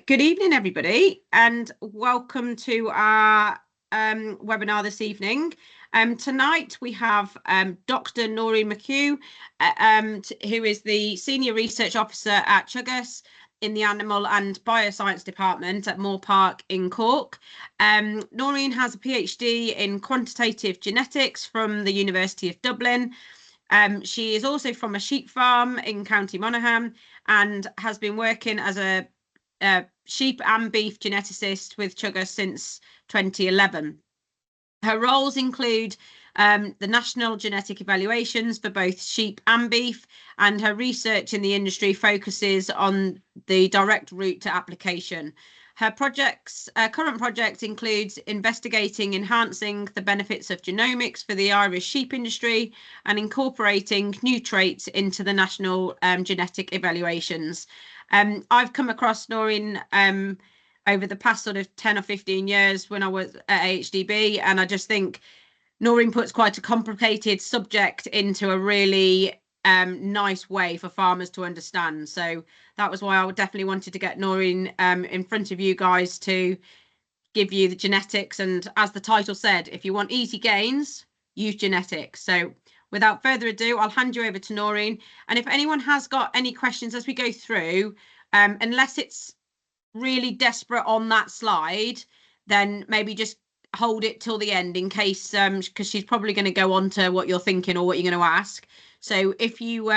Good evening, everybody, and welcome to our webinar this evening. Tonight we have Dr. Noirin McHugh, who is the Senior Research Officer at Chugus in the Animal and Bioscience Department at Moore Park in Cork. Noirin has a PhD in Quantitative Genetics from the University of Dublin. She is also from a sheep farm in County Monaghan and has been working as a sheep and beef geneticist with Chugus since 2011. Her roles include the national genetic evaluations for both sheep and beef, and her research in the industry focuses on the direct route to application. Her current project includes investigating enhancing the benefits of genomics for the Irish sheep industry and incorporating new traits into the national genetic evaluations. I've come across Noirin over the past sort of 10 or 15 years when I was at HDB, and I just think Noirin puts quite a complicated subject into a really nice way for farmers to understand. So that was why I definitely wanted to get Noirin in front of you guys to give you the genetics. And as the title said, if you want easy gains, use genetics. So without further ado, I'll hand you over to Noirin. And if anyone has got any questions as we go through, unless it's really desperate on that slide, then maybe just hold it till the end in case, because she's probably going to go on to what you're thinking or what you're going to ask. So if you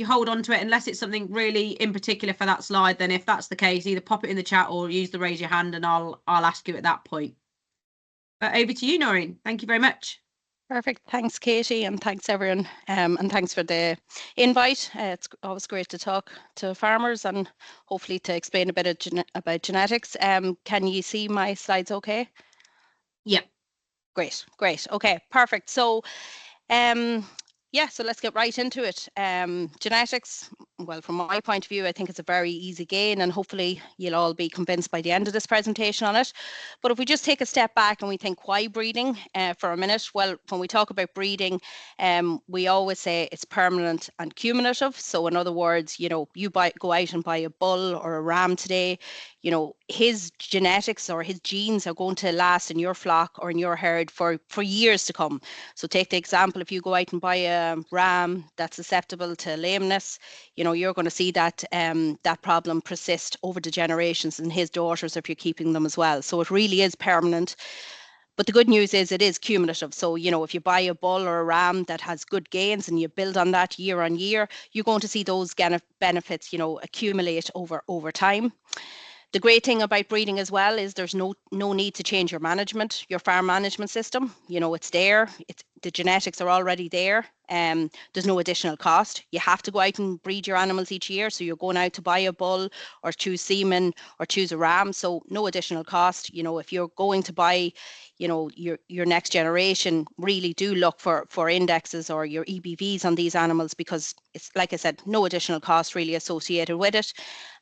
hold on to it, unless it's something really in particular for that slide, then if that's the case, either pop it in the chat or use the raise your hand and I'll ask you at that point. But over to you, Noirin. Thank you very much. Perfect. Thanks, Katie, and thanks everyone, and thanks for the invite. It's always great to talk to farmers and hopefully to explain a bit about genetics. Can you see my slides okay? Yep. Great. Okay, perfect. So yeah, so let's get right into it. Genetics, well, from my point of view, I think it's a very easy gain, and hopefully you'll all be convinced by the end of this presentation on it. But if we just take a step back and we think, why breeding for a minute? Well, when we talk about breeding, we always say it's permanent and cumulative. So in other words, you know, you go out and buy a bull or a ram today, you know, his genetics or his genes are going to last in your flock or in your herd for years to come. So take the example, if you go out and buy a ram that's susceptible to lameness, you know, you're going to see that that problem persist over the generations and his daughters if you're keeping them as well. So it really is permanent. But the good news is it is cumulative. So, you know, if you buy a bull or a ram that has good gains and you build on that year on year, you're going to see those benefits, you know, accumulate over time. The great thing about breeding as well is there's no need to change your farm management system. You know, it's there. The genetics are already there. There's no additional cost. You have to go out and breed your animals each year. So you're going out to buy a bull or choose semen or choose a ram. So no additional cost. You know, if you're going to buy, you know, your next generation, really do look for indexes or your EBVs on these animals, because it's, like I said, no additional cost really associated with it.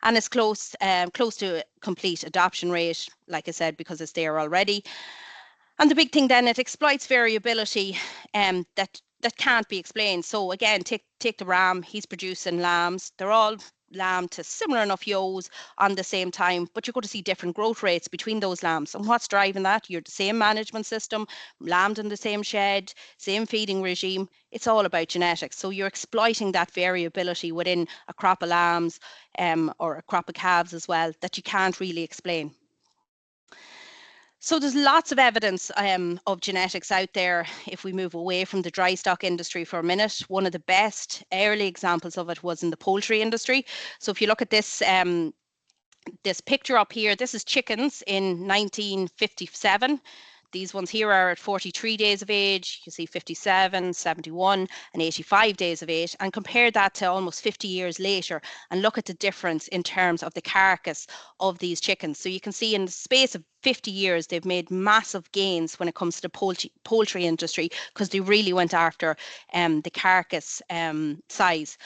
And it's close to complete adoption rate, like I said, because it's there already. And the big thing then, it exploits variability that can't be explained. So again, take the ram, he's producing lambs. They're all lamb to similar enough ewes on the same time, but you're going to see different growth rates between those lambs. And what's driving that? You're the same management system, lambed in the same shed, same feeding regime. It's all about genetics. So you're exploiting that variability within a crop of lambs or a crop of calves as well that you can't really explain. So there's lots of evidence of genetics out there. If we move away from the dry stock industry for a minute, one of the best early examples of it was in the poultry industry. So if you look at this this picture up here, this is chickens in 1957. These ones here are at 43 days of age. You see 57, 71 and 85 days of age, and compare that to almost 50 years later and look at the difference in terms of the carcass of these chickens. So you can see in the space of 50 years, they've made massive gains when it comes to the poultry industry, because they really went after the carcass size.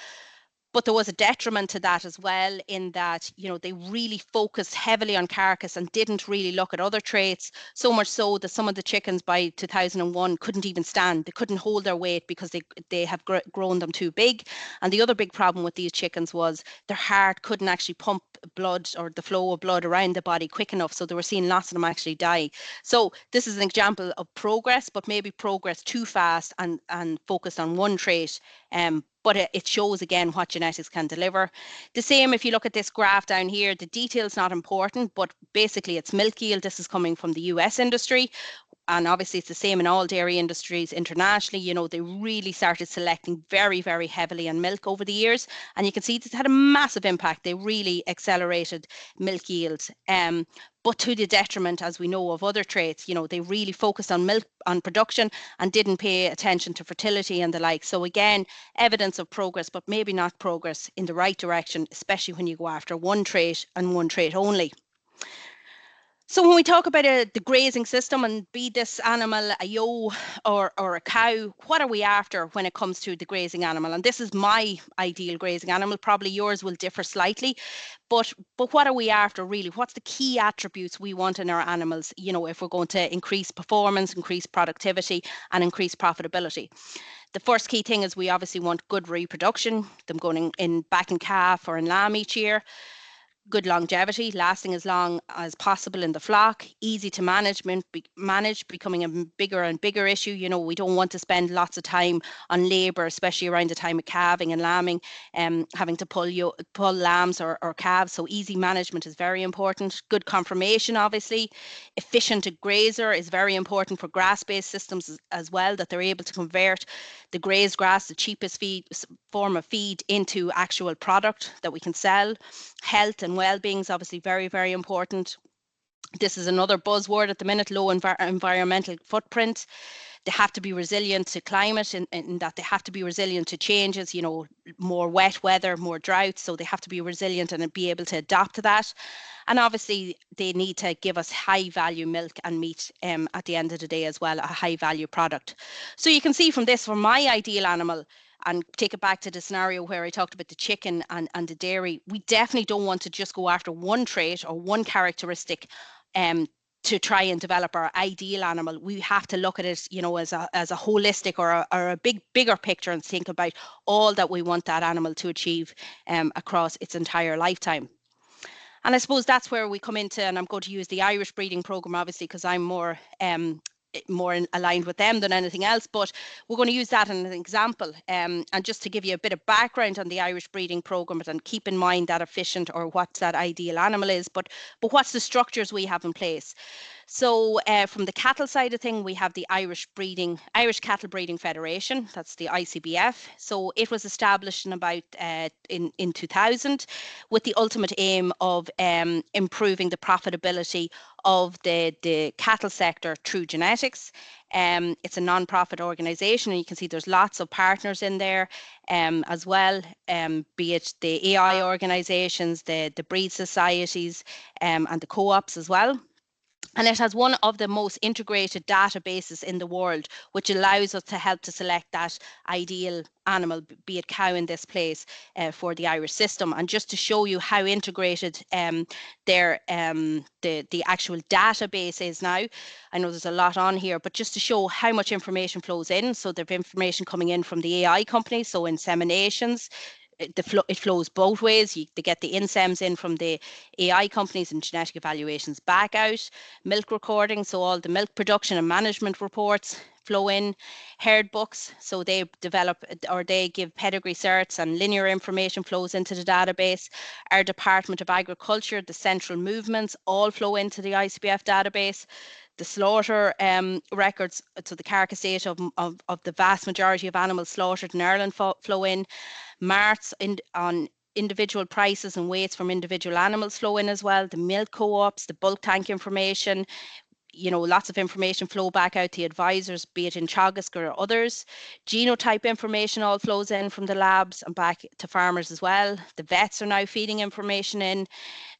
But there was a detriment to that as well, in that, you know, they really focused heavily on carcass and didn't really look at other traits, so much so that some of the chickens by 2001 couldn't even stand. They couldn't hold their weight because they have grown them too big. And the other big problem with these chickens was their heart couldn't actually pump blood or the flow of blood around the body quick enough. So they were seeing lots of them actually die. So this is an example of progress, but maybe progress too fast and focused on one trait. But it shows again what genetics can deliver. The same if you look at this graph down here, the detail's not important, but basically it's milk yield. This is coming from the US industry. And obviously it's the same in all dairy industries internationally. You know, they really started selecting very, very heavily on milk over the years. And you can see this had a massive impact. They really accelerated milk yields. But to the detriment, as we know, of other traits. You know, they really focused on milk, on production, and didn't pay attention to fertility and the like. So again, evidence of progress, but maybe not progress in the right direction, especially when you go after one trait and one trait only. So when we talk about the grazing system, and be this animal a ewe or a cow, what are we after when it comes to the grazing animal? And this is my ideal grazing animal. Probably yours will differ slightly, but what are we after really? What's the key attributes we want in our animals, you know, if we're going to increase performance, increase productivity, and increase profitability? The first key thing is we obviously want good reproduction, them going in back in calf or in lamb each year. Good longevity, lasting as long as possible in the flock, easy to manage, becoming a bigger and bigger issue. You know, we don't want to spend lots of time on labour, especially around the time of calving and lambing, having to pull lambs or calves. So easy management is very important. Good conformation, obviously. Efficient grazer is very important for grass-based systems as well, that they're able to convert the grazed grass, the cheapest form of feed, into actual product that we can sell. Health and well-being is obviously very, very important. This is another buzzword at the minute, low environmental footprint. They have to be resilient to climate, in that they have to be resilient to changes, you know, more wet weather, more drought. So they have to be resilient and be able to adapt to that. And obviously they need to give us high value milk and meat at the end of the day as well, a high value product. So you can see from this, for my ideal animal, and take it back to the scenario where I talked about the chicken and the dairy, we definitely don't want to just go after one trait or one characteristic to try and develop our ideal animal. We have to look at it, you know, as a holistic or a bigger picture, and think about all that we want that animal to achieve across its entire lifetime. And I suppose that's where we come into, and I'm going to use the Irish breeding program, obviously, because I'm more aligned with them than anything else, but we're going to use that as an example. And just to give you a bit of background on the Irish breeding program, and keep in mind that efficient or what that ideal animal is, but what's the structures we have in place. So from the cattle side of thing, we have the Irish Cattle Breeding Federation, that's the ICBF. So it was established in about in 2000, with the ultimate aim of improving the profitability of the cattle sector through genetics. It's a non-profit organisation, and you can see there's lots of partners in there as well, be it the AI organisations, the breed societies, and the co-ops as well. And it has one of the most integrated databases in the world, which allows us to help to select that ideal animal, be it cow in this place, for the Irish system. And just to show you how integrated the actual database is now, I know there's a lot on here, but just to show how much information flows in. So there's information coming in from the AI companies, so inseminations. It flows both ways. They get the insems in from the AI companies and genetic evaluations back out. Milk recording, so all the milk production and management reports flow in. Herd books, so they develop or they give pedigree certs, and linear information flows into the database. Our Department of Agriculture, the central movements, all flow into the ICBF database. The slaughter records, so the carcass data of the vast majority of animals slaughtered in Ireland flow in. Marts on individual prices and weights from individual animals flow in as well. The milk co-ops, the bulk tank information, you know, lots of information flow back out to advisors, be it in Teagasc or others. Genotype information all flows in from the labs and back to farmers as well. The vets are now feeding information in.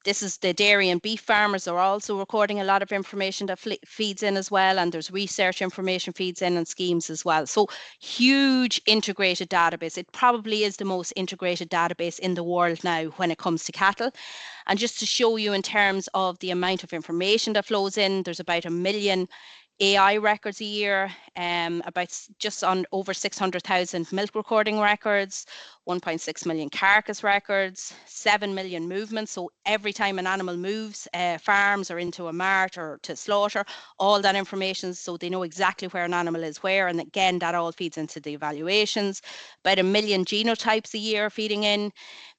This is the dairy and beef farmers are also recording a lot of information that feeds in as well, and there's research information feeds in and schemes as well. So huge integrated database. It probably is the most integrated database in the world now when it comes to cattle. And just to show you in terms of the amount of information that flows in, there's about 1 million AI records a year, about just on over 600,000 milk recording records, 1.6 million carcass records, 7 million movements. So every time an animal moves, farms or into a mart or to slaughter, all that information, so they know exactly where an animal is where. And again, that all feeds into the evaluations. About 1 million genotypes a year feeding in,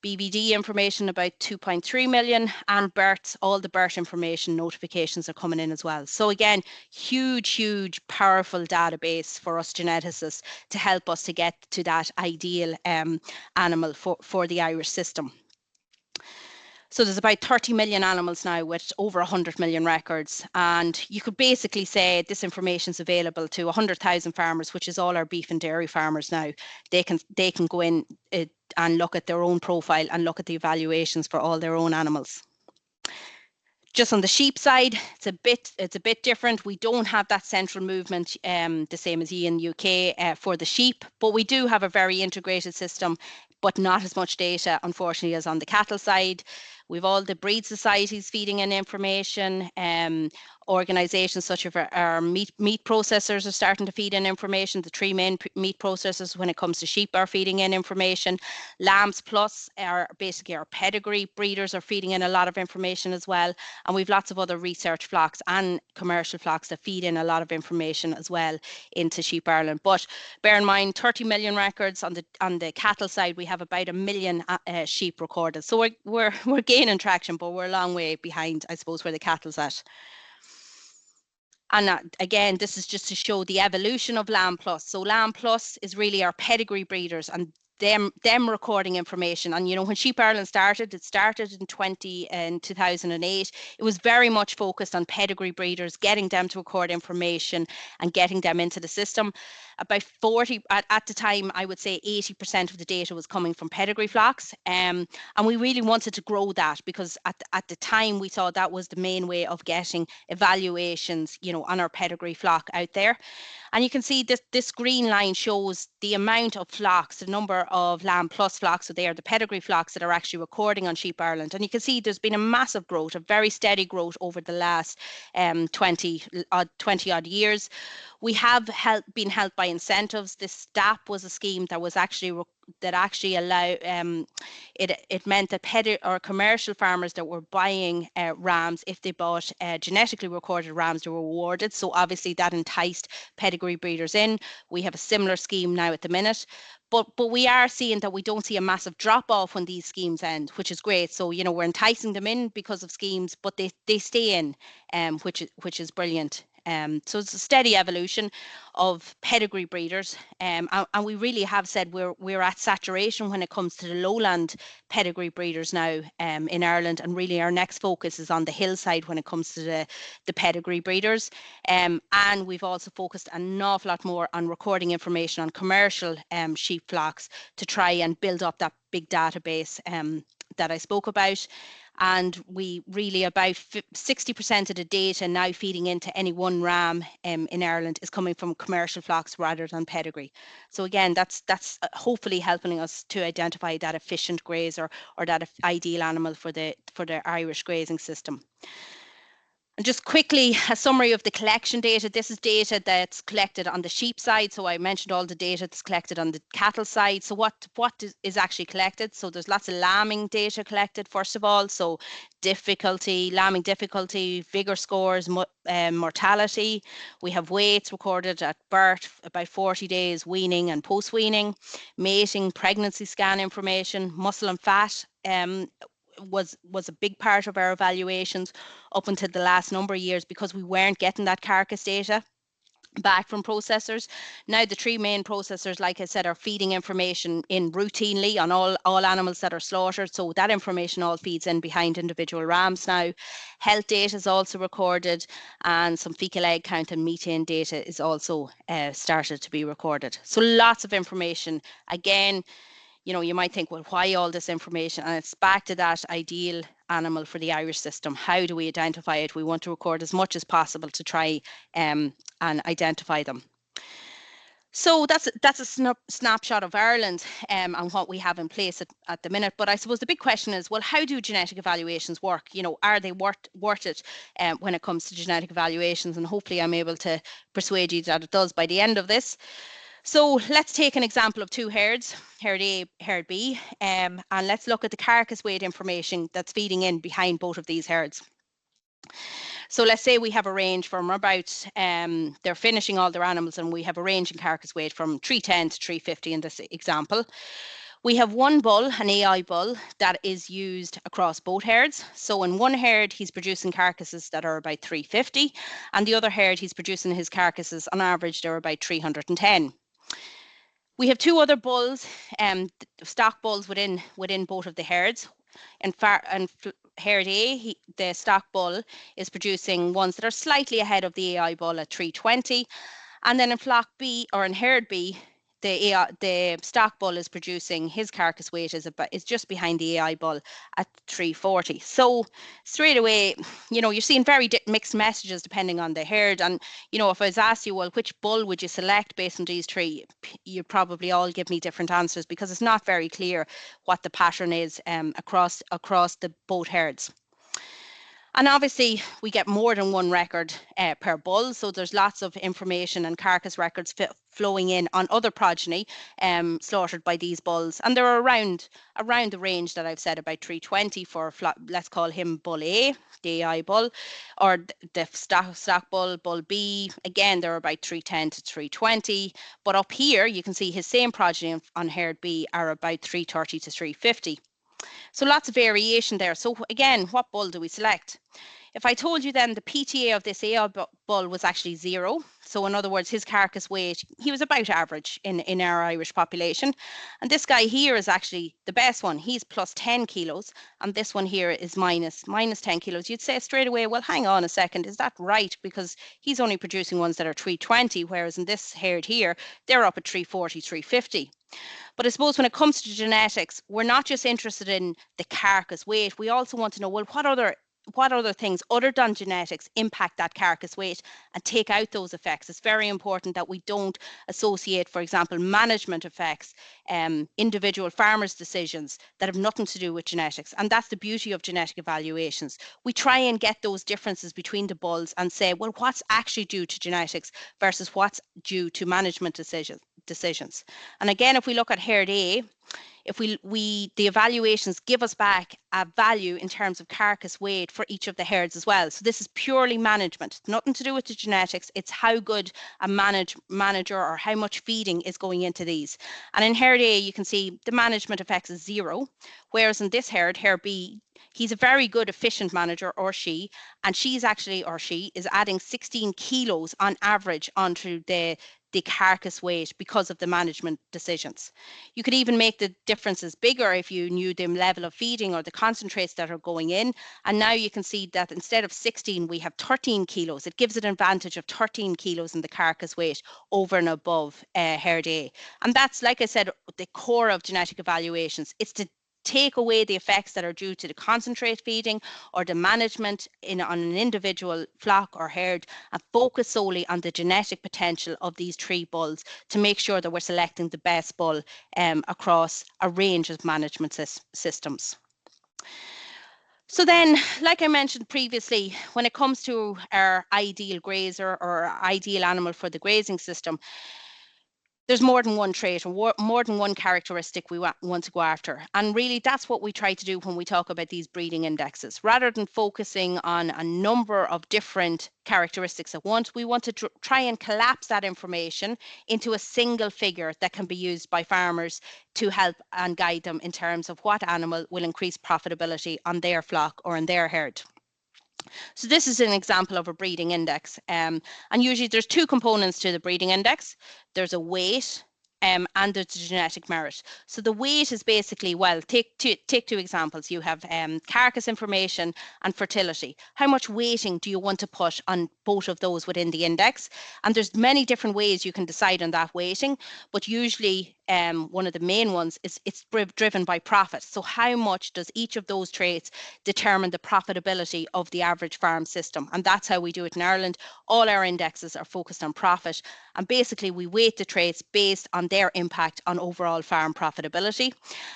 BBD information about 2.3 million, and births, all the birth information notifications are coming in as well. So again, huge, powerful database for us geneticists to help us to get to that ideal animal for the Irish system. So there's about 30 million animals now with over 100 million records. And you could basically say this information is available to 100,000 farmers, which is all our beef and dairy farmers now. They can go in and look at their own profile and look at the evaluations for all their own animals. Just on the sheep side, it's a bit different. We don't have that central movement, the same as in the UK for the sheep, but we do have a very integrated system, but not as much data, unfortunately, as on the cattle side. We've all the breed societies feeding in information. Organisations such as our meat processors are starting to feed in information. The 3 main meat processors when it comes to sheep are feeding in information. Lambs Plus are basically our pedigree breeders are feeding in a lot of information as well. And we've lots of other research flocks and commercial flocks that feed in a lot of information as well into Sheep Ireland. But bear in mind, 30 million records on the cattle side. We have about 1 million sheep recorded. So we're gaining traction, but we're a long way behind, I suppose, where the cattle's at. And again, this is just to show the evolution of Lamb Plus. So Lamb Plus is really our pedigree breeders and them recording information. And you know, when Sheep Ireland started, it started in 2008. It was very much focused on pedigree breeders, getting them to record information and getting them into the system. About 40 at the time, I would say 80% of the data was coming from pedigree flocks, and we really wanted to grow that because at the time we thought that was the main way of getting evaluations, you know, on our pedigree flock out there. And you can see this green line shows the amount of flocks, the number of Lamb Plus flocks. So they are the pedigree flocks that are actually recording on Sheep Ireland. And you can see there's been a massive growth, a very steady growth over the last 20 odd years. We have been helped by incentives. This STAP was a scheme that was actually allowed, it meant that commercial farmers that were buying rams, if they bought genetically recorded rams, they were rewarded. So obviously that enticed pedigree breeders in. We have a similar scheme now at the minute. But we are seeing that we don't see a massive drop off when these schemes end, which is great. So, you know, we're enticing them in because of schemes, but they stay in, which is brilliant. So it's a steady evolution of pedigree breeders, and we really have said we're at saturation when it comes to the lowland pedigree breeders now in Ireland, and really our next focus is on the hillside when it comes to the pedigree breeders, and we've also focused an awful lot more on recording information on commercial sheep flocks to try and build up that big database that I spoke about. And we really about 60% of the data now feeding into any one ram in Ireland is coming from commercial flocks rather than pedigree. So again, that's hopefully helping us to identify that efficient grazer or that ideal animal for the Irish grazing system. And just quickly, a summary of the collection data. This is data that's collected on the sheep side. So I mentioned all the data that's collected on the cattle side. So what is actually collected? So there's lots of lambing data collected, first of all. So lambing difficulty, vigor scores, mortality. We have weights recorded at birth, about 40 days, weaning and post-weaning, mating, pregnancy scan information, muscle and fat. Was a big part of our evaluations up until the last number of years because we weren't getting that carcass data back from processors. Now the 3 main processors, like I said, are feeding information in routinely on all animals that are slaughtered. So that information all feeds in behind individual rams now. Health data is also recorded, and some fecal egg count and methane data is also started to be recorded. So lots of information. Again, you know, you might think, well, why all this information? And it's back to that ideal animal for the Irish system. How do we identify it? We want to record as much as possible to try and identify them. So that's a snapshot of Ireland and what we have in place at the minute. But I suppose the big question is, well, how do genetic evaluations work? You know, are they worth it when it comes to genetic evaluations? And hopefully I'm able to persuade you that it does by the end of this. So let's take an example of two herds, herd A, herd B, and let's look at the carcass weight information that's feeding in behind both of these herds. So let's say we have a range from about, they're finishing all their animals, and we have a range in carcass weight from 310 to 350 in this example. We have one bull, an AI bull, that is used across both herds. So in one herd, he's producing carcasses that are about 350, and the other herd, he's producing his carcasses, on average, they're about 310. We have two other bulls, stock bulls within both of the herds. In herd A, the stock bull is producing ones that are slightly ahead of the AI bull at 320. And then in flock B, or in herd B, the stock bull is producing, his carcass weight is just behind the AI bull at 340. So straight away, you're seeing very mixed messages depending on the herd. And, if I was asked you, well, which bull would you select based on these three, you'd probably all give me different answers, because it's not very clear what the pattern is across the both herds. And obviously, we get more than one record per bull. So there's lots of information and carcass records flowing in on other progeny slaughtered by these bulls. And they're around the range that I've said, about 320 for, let's call him bull A, the AI bull, or the stock bull, bull B. Again, they're about 310 to 320. But up here, you can see his same progeny on herd B are about 330 to 350. So lots of variation there. So again, what bull do we select? If I told you then the PTA of this AI bull was actually 0, so in other words, his carcass weight, he was about average in our Irish population. And this guy here is actually the best one. He's plus 10 kilos. And this one here is minus 10 kilos. You'd say straight away, well, hang on a second, is that right? Because he's only producing ones that are 320, whereas in this herd here, they're up at 340, 350. But I suppose when it comes to genetics, we're not just interested in the carcass weight. We also want to know, well, what other things other than genetics impact that carcass weight, and take out those effects. It's very important that we don't associate, for example, management effects, individual farmers' decisions that have nothing to do with genetics. And that's the beauty of genetic evaluations. We try and get those differences between the bulls and say, well, what's actually due to genetics versus what's due to management decisions. And again, if we look at herd A, if the evaluations give us back a value in terms of carcass weight for each of the herds as well. So this is purely management, nothing to do with the genetics. It's how good a manager or how much feeding is going into these. And in herd A, you can see the management effects is 0, whereas in this herd B, he's a very good, efficient manager, or she, and she is adding 16 kilos on average onto the carcass weight because of the management decisions. You could even make the differences bigger if you knew the level of feeding or the concentrates that are going in. And now you can see that instead of 16, we have 13 kilos. It gives it an advantage of 13 kilos in the carcass weight over and above herd A. And that's, like I said, the core of genetic evaluations. It's to take away the effects that are due to the concentrate feeding or the management on an individual flock or herd, and focus solely on the genetic potential of these 3 bulls to make sure that we're selecting the best bull across a range of management systems. So then, like I mentioned previously, when it comes to our ideal grazer or ideal animal for the grazing system, there's more than one trait or more than one characteristic we want to go after. And really, that's what we try to do when we talk about these breeding indexes. Rather than focusing on a number of different characteristics at once, we want to try and collapse that information into a single figure that can be used by farmers to help and guide them in terms of what animal will increase profitability on their flock or in their herd. So this is an example of a breeding index, and usually there's 2 components to the breeding index. There's a weight and there's the genetic merit. So the weight is basically, well, take 2 examples. You have carcass information and fertility. How much weighting do you want to put on both of those within the index? And there's many different ways you can decide on that weighting, but usually one of the main ones is it's driven by profit. So how much does each of those traits determine the profitability of the average farm system? And that's how we do it in Ireland. All our indexes are focused on profit, and basically we weight the traits based on their impact on overall farm profitability.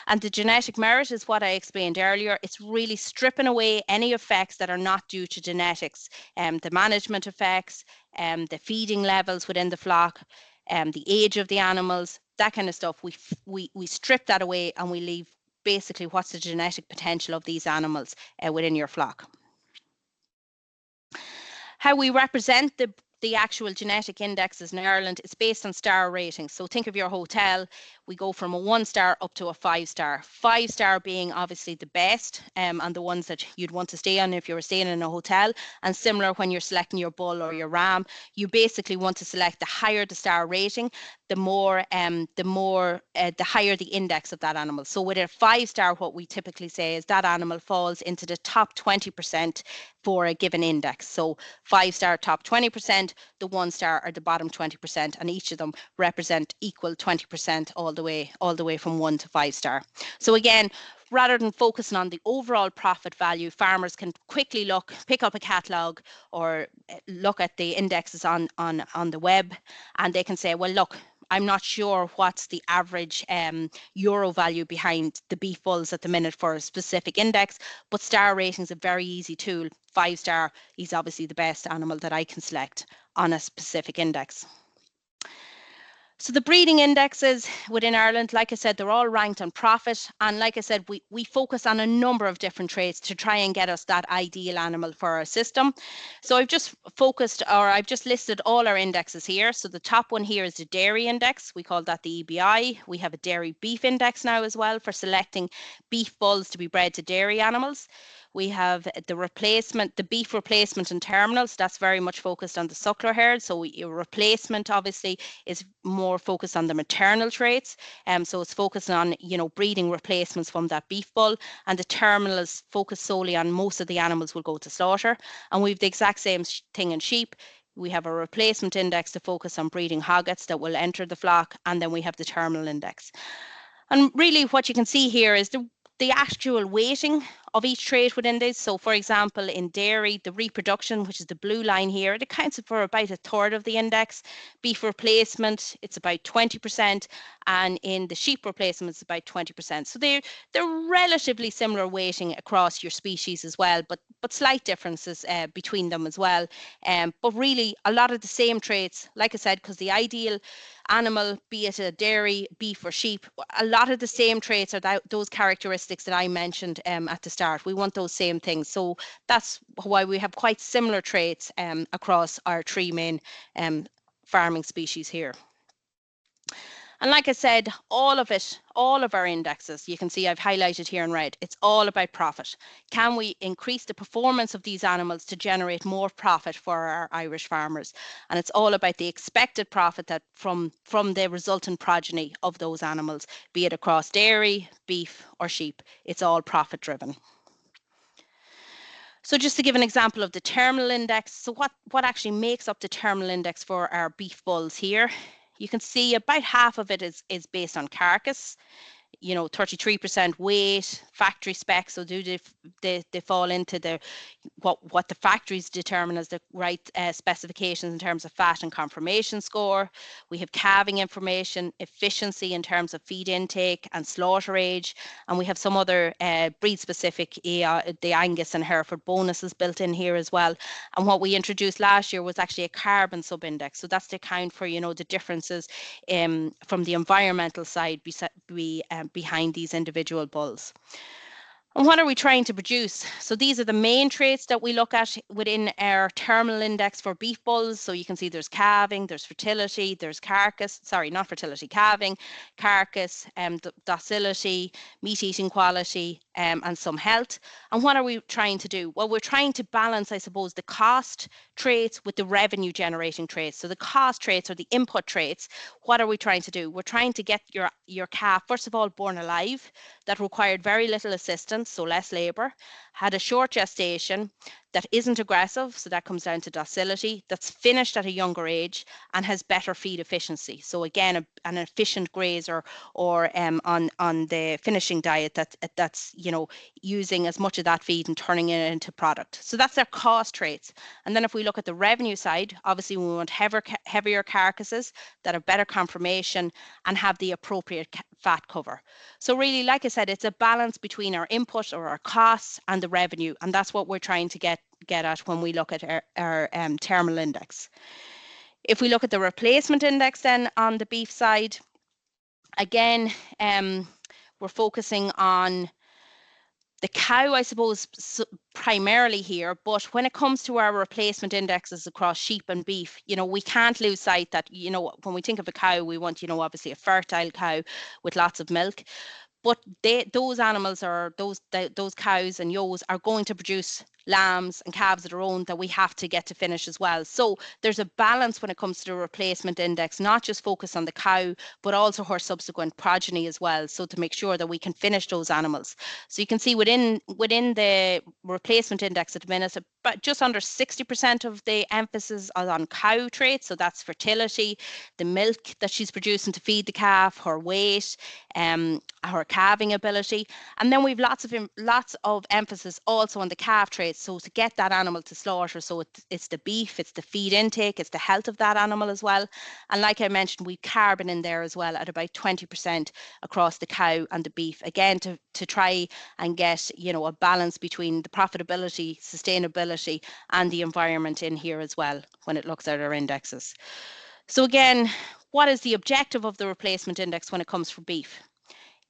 And the genetic merit is what I explained earlier. It's really stripping away any effects that are not due to genetics, the management effects, the feeding levels within the flock, the age of the animals, that kind of stuff. We strip that away and we leave basically what's the genetic potential of these animals within your flock. How we represent the actual genetic indexes in Ireland is based on star ratings. So think of your hotel. We go from a 1-star up to a 5-star. 5-star being obviously the best and the ones that you'd want to stay on if you were staying in a hotel. And similar when you're selecting your bull or your ram, you basically want to select the higher the star rating, the higher the index of that animal. So with a 5-star, what we typically say is that animal falls into the top 20% for a given index. So 5-star top 20%, the 1-star are the bottom 20%, and each of them represent equal 20% all the way from 1 to 5-star. So again, rather than focusing on the overall profit value, farmers can quickly pick up a catalogue or look at the indexes on the web, and they can say, well, look, I'm not sure what's the average euro value behind the beef bulls at the minute for a specific index, but star rating is a very easy tool. 5-star is obviously the best animal that I can select on a specific index. So the breeding indexes within Ireland, like I said, they're all ranked on profit. And like I said, we focus on a number of different traits to try and get us that ideal animal for our system. So I've just listed all our indexes here. So the top one here is the dairy index. We call that the EBI. We have a dairy beef index now as well for selecting beef bulls to be bred to dairy animals. We have the beef replacement in terminals. That's very much focused on the suckler herd. So replacement obviously is more focused on the maternal traits. So it's focused on, breeding replacements from that beef bull. And the terminal is focused solely on most of the animals will go to slaughter. And we have the exact same thing in sheep. We have a replacement index to focus on breeding hoggets that will enter the flock. And then we have the terminal index. And really what you can see here is the actual weighting of each trait within this. So for example, in dairy, the reproduction, which is the blue line here, it accounts for about 1/3 of the index. Beef replacement, it's about 20%. And in the sheep replacement, it's about 20%. So they're relatively similar weighting across your species as well, but slight differences between them as well. But really a lot of the same traits, like I said, because the ideal animal, be it a dairy, beef or sheep, a lot of the same traits are those characteristics that I mentioned at the start. We want those same things. So that's why we have quite similar traits across our 3 main farming species here. And like I said, all of our indexes, you can see I've highlighted here in red, it's all about profit. Can we increase the performance of these animals to generate more profit for our Irish farmers? And it's all about the expected profit that from the resultant progeny of those animals, be it across dairy, beef or sheep. It's all profit driven. So just to give an example of the terminal index, so what actually makes up the terminal index for our beef bulls here? You can see about half of it is based on carcass, 33% weight, factory specs. So they fall into what the factories determine as the right specifications in terms of fat and conformation score. We have calving information, efficiency in terms of feed intake and slaughter age. And we have some other breed specific, the Angus and Hereford bonuses built in here as well. And what we introduced last year was actually a carbon sub-index. So that's to account for, the differences from the environmental side behind these individual bulls. And what are we trying to produce? So these are the main traits that we look at within our terminal index for beef bulls. So you can see there's calving, there's fertility, there's calving, carcass, docility, meat eating quality, and some health. And what are we trying to do? Well, we're trying to balance, I suppose, the cost traits with the revenue generating traits. So the cost traits or the input traits, what are we trying to do? We're trying to get your calf, first of all, born alive, that required very little assistance, so less labor, had a short gestation, that isn't aggressive, so that comes down to docility, that's finished at a younger age and has better feed efficiency. So again, an efficient grazer or on the finishing diet that's using as much of that feed and turning it into product. So that's their cost traits. And then if we look at the revenue side, obviously we want heavier carcasses that have better conformation and have the appropriate fat cover. So really, like I said, it's a balance between our input or our costs and the revenue, and that's what we're trying to get at when we look at our terminal index. If we look at the replacement index then on the beef side, again, we're focusing on the cow, I suppose, primarily here, but when it comes to our replacement indexes across sheep and beef, we can't lose sight that, when we think of a cow, we want, obviously a fertile cow with lots of milk. But those animals, or those cows and ewes, are going to produce lambs and calves of their own that we have to get to finish as well. So there's a balance when it comes to the replacement index, not just focus on the cow, but also her subsequent progeny as well. So to make sure that we can finish those animals. So you can see within the replacement index at the minute, but just under 60% of the emphasis is on cow traits. So that's fertility, the milk that she's producing to feed the calf, her weight, her calving ability. And then we've lots of emphasis also on the calf traits. So to get that animal to slaughter, so it's the beef, it's the feed intake, it's the health of that animal as well. And like I mentioned, we've carbon in there as well at about 20% across the cow and the beef, again to try and get a balance between the profitability, sustainability, and the environment in here as well when it looks at our indexes. So again, what is the objective of the replacement index when it comes for beef?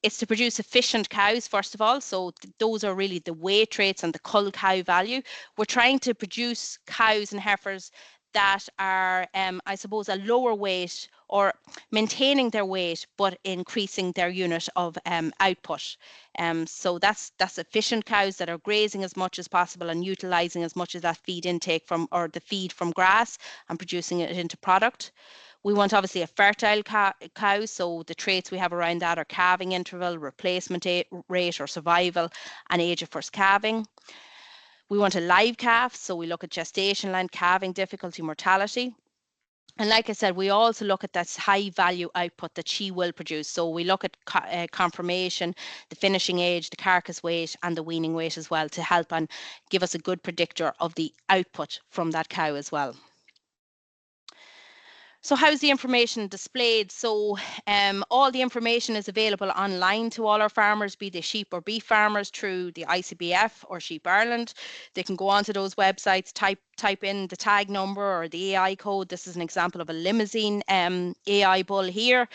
It's to produce efficient cows, first of all. So those are really the weight traits and the cull cow value. We're trying to produce cows and heifers that are, I suppose, a lower weight or maintaining their weight, but increasing their unit of output. So that's efficient cows that are grazing as much as possible and utilizing as much of that feed intake or the feed from grass and producing it into product. We want obviously a fertile cow, so the traits we have around that are calving interval, replacement rate or survival, and age of first calving. We want a live calf, so we look at gestation length, calving difficulty, mortality. And like I said, we also look at that high value output that she will produce. So we look at conformation, the finishing age, the carcass weight, and the weaning weight as well to help and give us a good predictor of the output from that cow as well. So how's the information displayed? So all the information is available online to all our farmers, be they sheep or beef farmers, through the ICBF or Sheep Ireland. They can go onto those websites, type in the tag number or the AI code. This is an example of a Limousin AI bull here.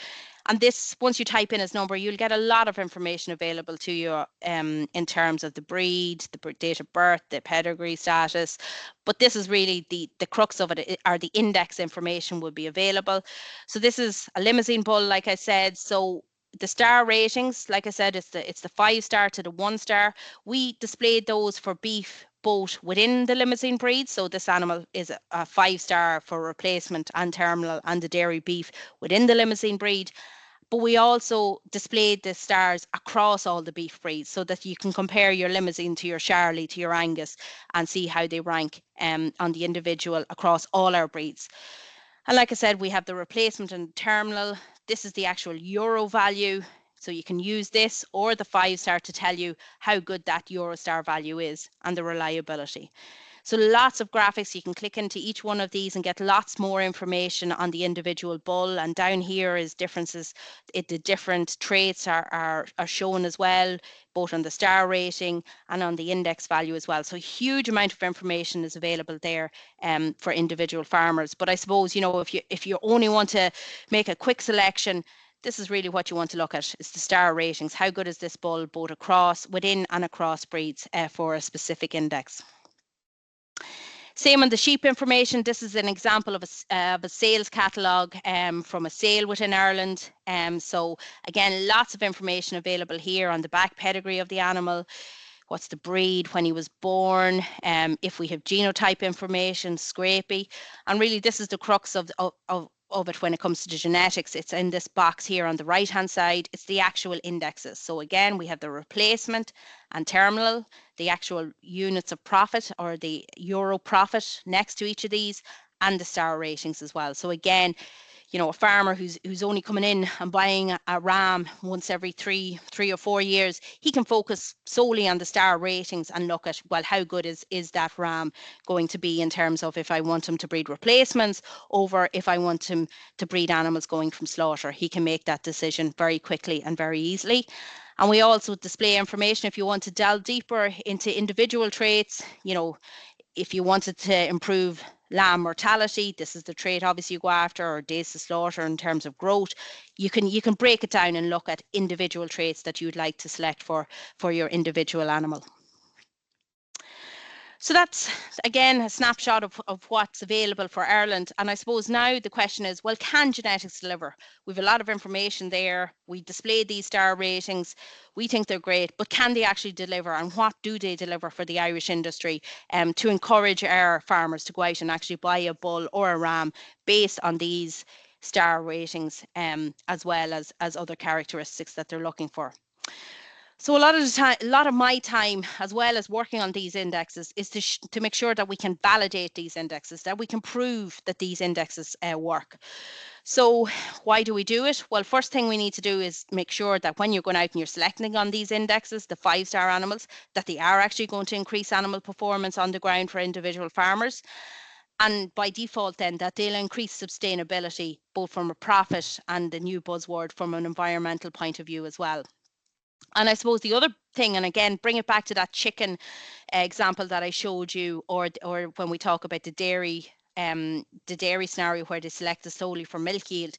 And this, once you type in his number, you'll get a lot of information available to you in terms of the breed, the date of birth, the pedigree status. But this is really the crux of it, or the index information will be available. So this is a Limousin bull, like I said. So the star ratings, like I said, it's the 5-star to the 1-star. We displayed those for beef both within the Limousin breed. So this animal is a 5-star for replacement and terminal and the dairy beef within the Limousin breed. But we also displayed the stars across all the beef breeds so that you can compare your Limousin to your Charolais to your Angus and see how they rank on the individual across all our breeds. And like I said, we have the replacement and terminal. This is the actual euro value. So you can use this or the 5-star to tell you how good that Eurostar value is and the reliability. So lots of graphics. You can click into each one of these and get lots more information on the individual bull. And down here is differences. The different traits are shown as well, both on the star rating and on the index value as well. So a huge amount of information is available there for individual farmers. But I suppose, if you only want to make a quick selection, this is really what you want to look at, is the star ratings. How good is this bull both within and across breeds for a specific index? Same on the sheep information. This is an example of a sales catalogue from a sale within Ireland. So again, lots of information available here on the back pedigree of the animal. What's the breed, when he was born, if we have genotype information, scrapie. And really this is the crux of it when it comes to the genetics. It's in this box here on the right hand side. It's the actual indexes. So again, we have the replacement and terminal, the actual units of profit or the euro profit next to each of these, and the star ratings as well. So again, a farmer who's only coming in and buying a ram once every three or 4 years, he can focus solely on the star ratings and look at, well, how good is that ram going to be in terms of if I want him to breed replacements over if I want him to breed animals going from slaughter. He can make that decision very quickly and very easily. And we also display information if you want to delve deeper into individual traits, if you wanted to improve lamb mortality, this is the trait obviously you go after, or days to slaughter in terms of growth. You can break it down and look at individual traits that you'd like to select for your individual animal. So that's, again, a snapshot of what's available for Ireland. And I suppose now the question is, well, can genetics deliver? We've a lot of information there. We displayed these star ratings. We think they're great, but can they actually deliver? And what do they deliver for the Irish industry to encourage our farmers to go out and actually buy a bull or a ram based on these star ratings, as well as other characteristics that they're looking for? So a lot of my time, as well as working on these indexes, is to make sure that we can validate these indexes, that we can prove that these indexes work. So why do we do it? Well, first thing we need to do is make sure that when you're going out and you're selecting on these indexes, the 5-star animals, that they are actually going to increase animal performance on the ground for individual farmers. And by default then, that they'll increase sustainability, both from a profit and the new buzzword from an environmental point of view as well. And I suppose the other thing, and again, bring it back to that chicken example that I showed you, or when we talk about the dairy scenario where they select us solely for milk yield,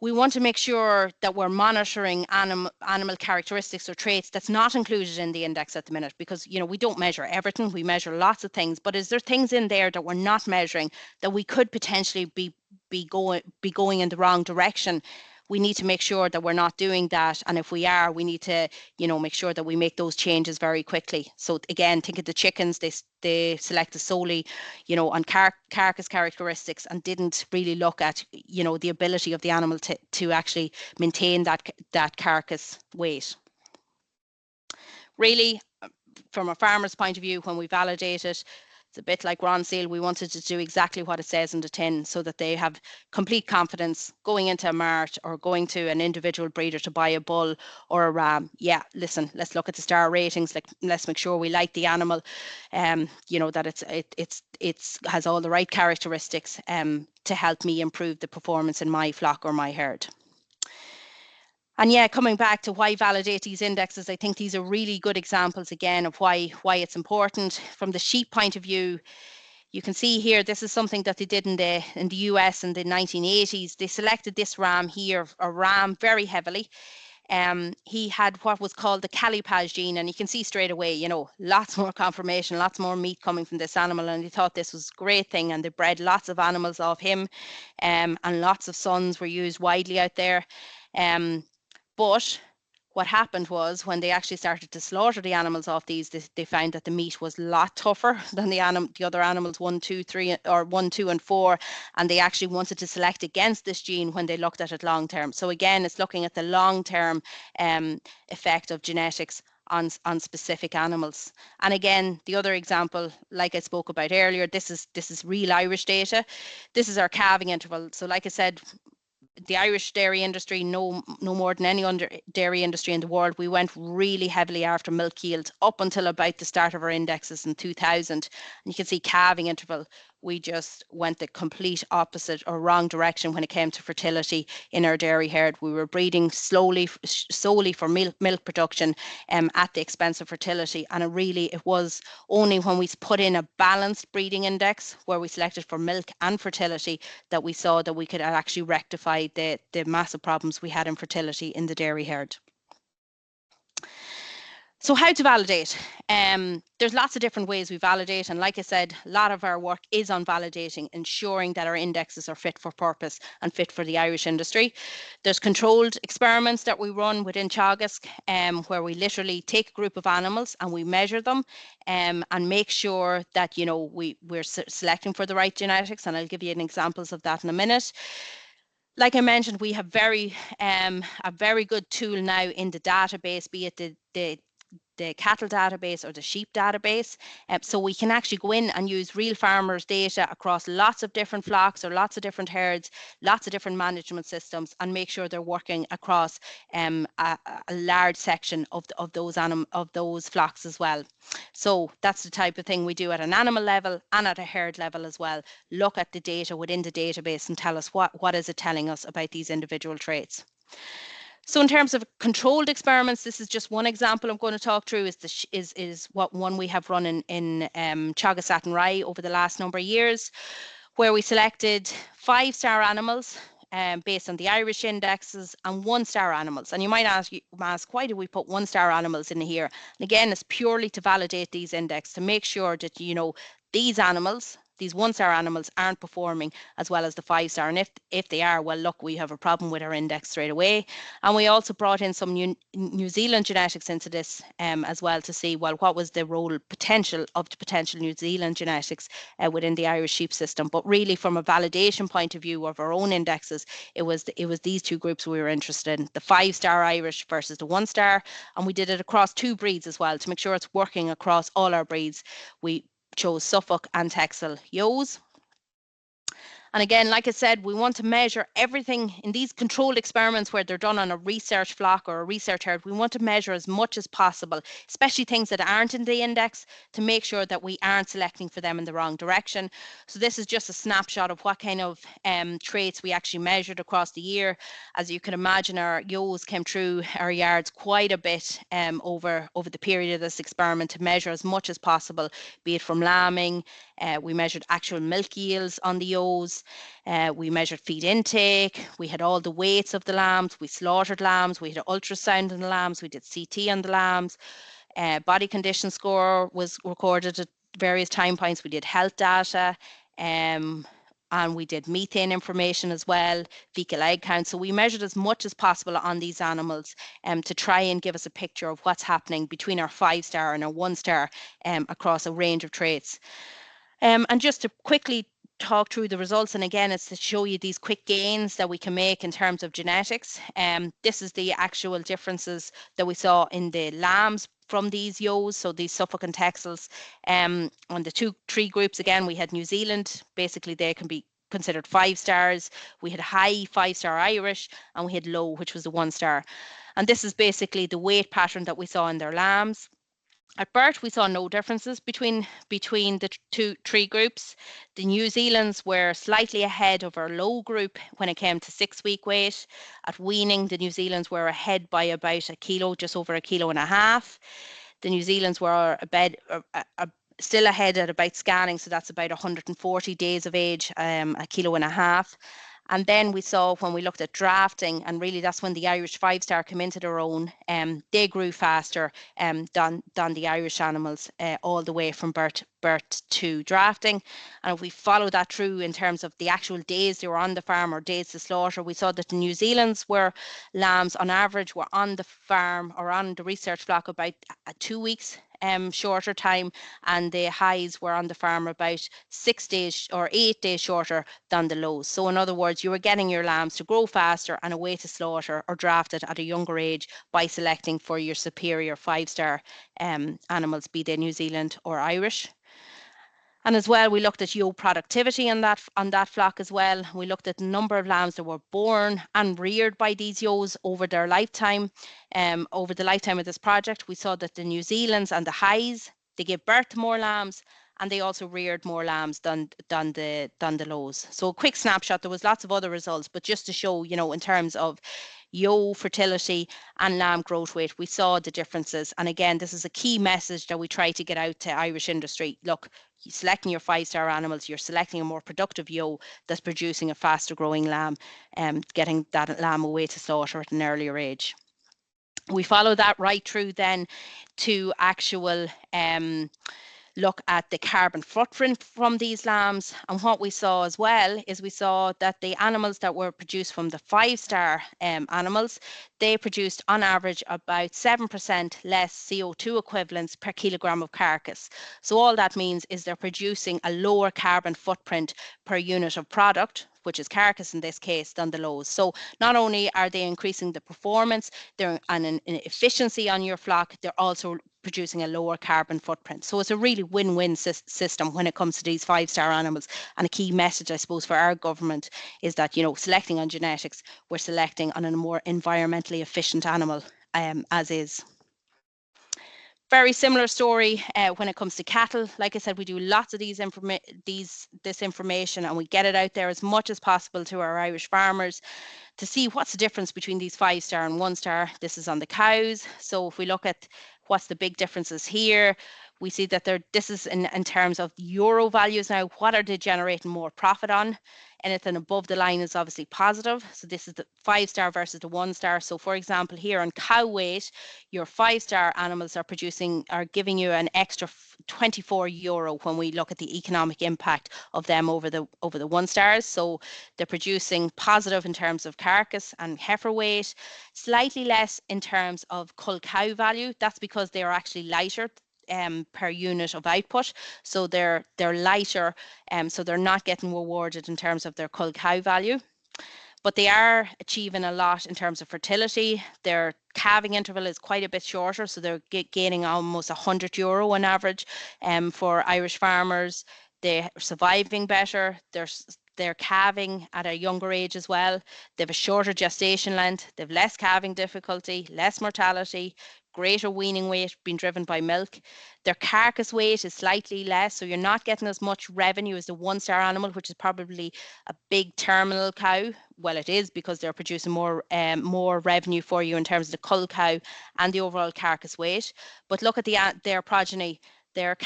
we want to make sure that we're monitoring animal characteristics or traits that's not included in the index at the minute, because we don't measure everything. We measure lots of things, but is there things in there that we're not measuring that we could potentially be going in the wrong direction? We need to make sure that we're not doing that, and if we are, we need to make sure that we make those changes very quickly. So again, think of the chickens. They selected solely on carcass characteristics and didn't really look at the ability of the animal to actually maintain that carcass weight. Really, from a farmer's point of view, when we validate it, it's a bit like Ron Seal. We wanted to do exactly what it says in the tin, so that they have complete confidence going into a mart or going to an individual breeder to buy a bull or a ram. Yeah, listen, let's look at the star ratings. Let's make sure we like the animal, that it's has all the right characteristics to help me improve the performance in my flock or my herd. And yeah, coming back to why validate these indexes, I think these are really good examples again of why it's important. From the sheep point of view, you can see here, this is something that they did in the US in the 1980s. They selected this ram here, a ram, very heavily. He had what was called the calipage gene, and you can see straight away, lots more conformation, lots more meat coming from this animal, and they thought this was a great thing, and they bred lots of animals off him, and lots of sons were used widely out there. But what happened was, when they actually started to slaughter the animals off these, they found that the meat was a lot tougher than the other animals 1, 2, 3, or 1, 2, and 4, and they actually wanted to select against this gene when they looked at it long term. So again, it's looking at the long term effect of genetics on specific animals. And again, the other example, like I spoke about earlier, this is real Irish data. This is our calving interval. So like I said, the Irish dairy industry, no more than any other dairy industry in the world, we went really heavily after milk yield up until about the start of our indexes in 2000. And you can see calving interval, we just went the complete opposite or wrong direction when it came to fertility in our dairy herd. We were breeding solely for milk production at the expense of fertility. And it was only when we put in a balanced breeding index, where we selected for milk and fertility, that we saw that we could actually rectify the massive problems we had in fertility in the dairy herd. So how to validate? There's lots of different ways we validate, and like I said, a lot of our work is on validating, ensuring that our indexes are fit for purpose and fit for the Irish industry. There's controlled experiments that we run within Teagasc, where we literally take a group of animals and we measure them and make sure that we're selecting for the right genetics, and I'll give you examples of that in a minute. Like I mentioned, we have a very good tool now in the database, be it the cattle database or the sheep database. So we can actually go in and use real farmers' data across lots of different flocks or lots of different herds, lots of different management systems, and make sure they're working across a large section of those flocks as well. So that's the type of thing we do at an animal level and at a herd level as well. Look at the data within the database and tell us what is it telling us about these individual traits. So in terms of controlled experiments, this is just one example I'm going to talk through. Is what one we have run in Chagasat and Rye over the last number of years, where we selected 5-star animals based on the Irish indexes and 1-star animals. And you might ask, why do we put 1-star animals in here? And again, it's purely to validate these indexes, to make sure that, you know, these animals, these 1-star animals, aren't performing as well as the 5-star. And if they are, well, look, we have a problem with our index straight away. And we also brought in some New Zealand genetics into this as well, to see, well, what was the role potential New Zealand genetics within the Irish sheep system. But really, from a validation point of view of our own indexes, it was these two groups we were interested in, the 5-star Irish versus the 1-star. And we did it across 2 breeds as well, to make sure it's working across all our breeds. We chose Suffolk and Texel ewes. And again, like I said, we want to measure everything in these controlled experiments where they're done on a research flock or a research herd. We want to measure as much as possible, especially things that aren't in the index, to make sure that we aren't selecting for them in the wrong direction. So this is just a snapshot of what kind of traits we actually measured across the year. As you can imagine, our ewes came through our yards quite a bit over the period of this experiment, to measure as much as possible, be it from lambing. We measured actual milk yields on the ewes. We measured feed intake. We had all the weights of the lambs. We slaughtered lambs. We had ultrasound on the lambs. We did CT on the lambs. Body condition score was recorded at various time points. We did health data. And we did methane information as well, fecal egg count. So we measured as much as possible on these animals to try and give us a picture of what's happening between our 5-star and our 1-star across a range of traits. And just to quickly talk through the results, and again, it's to show you these quick gains that we can make in terms of genetics. This is the actual differences that we saw in the lambs from these ewes, so these Suffolk and Texels. On the 3 groups, again, we had New Zealand. Basically, they can be considered 5 stars. We had high 5-star Irish, and we had low, which was the 1-star. And this is basically the weight pattern that we saw in their lambs. At birth, we saw no differences between the 3 groups. The New Zealand's were slightly ahead of our low group when it came to 6-week weight. At weaning, the New Zealand's were ahead by about a kilo, just over 1.5 kilos. The New Zealand's were still ahead at about scanning, so that's about 140 days of age, 1.5 kilos. And then we saw, when we looked at drafting, and really that's when the Irish 5-star came into their own, they grew faster than the Irish animals all the way from birth to drafting. And if we follow that through in terms of the actual days they were on the farm or days to slaughter, we saw that the New Zealand's were lambs on average were on the farm or on the research flock about 2 weeks shorter time, and the highs were on the farm about 6 days or 8 days shorter than the lows. So in other words, you were getting your lambs to grow faster and away to slaughter or drafted at a younger age by selecting for your superior 5-star animals, be they New Zealand or Irish. And as well, we looked at ewe productivity on that flock as well. We looked at the number of lambs that were born and reared by these ewes over their lifetime. Over the lifetime of this project, we saw that the New Zealands and the highs, they gave birth to more lambs, and they also reared more lambs than the lows. So a quick snapshot. There was lots of other results, but just to show, you know, in terms of ewe fertility and lamb growth weight, we saw the differences. And again, this is a key message that we try to get out to Irish industry. Look, you're selecting your 5-star animals, you're selecting a more productive ewe that's producing a faster growing lamb, getting that lamb away to slaughter at an earlier age. We follow that right through then to actual look at the carbon footprint from these lambs. And what we saw as well is we saw that the animals that were produced from the 5-star animals, they produced on average about 7% less CO2 equivalents per kilogram of carcass. So all that means is they're producing a lower carbon footprint per unit of product, which is carcass in this case, than the lows. So not only are they increasing the performance, they're an efficiency on your flock, they're also producing a lower carbon footprint. So it's a really win-win system when it comes to these 5-star animals. And a key message, I suppose, for our government is that, you know, selecting on genetics, we're selecting on a more environmentally efficient animal as is. Very similar story when it comes to cattle. Like I said, we do lots of this information, and we get it out there as much as possible to our Irish farmers to see what's the difference between these 5-star and 1-star. This is on the cows. So if we look at what's the big differences here, we see that this is in terms of euro values now. What are they generating more profit on? Anything above the line is obviously positive. So this is the 5-star versus the 1-star. So for example, here on cow weight, your 5-star animals are giving you an extra 24 euro when we look at the economic impact of them over the 1-stars. So they're producing positive in terms of carcass and heifer weight, slightly less in terms of cull cow value. That's because they are actually lighter per unit of output, so they're lighter, so they're not getting rewarded in terms of their cull cow value, but they are achieving a lot in terms of fertility. Their calving interval is quite a bit shorter, so they're gaining almost 100 euro on average for Irish farmers. They're surviving better. They're calving at a younger age as well. They have a shorter gestation length. They have less calving difficulty, less mortality, greater weaning weight being driven by milk. Their carcass weight is slightly less, so you're not getting as much revenue as the 1-star animal, which is probably a big terminal cow. Well, it is, because they're producing more revenue for you in terms of the cull cow and the overall carcass weight. But look at their progeny. Their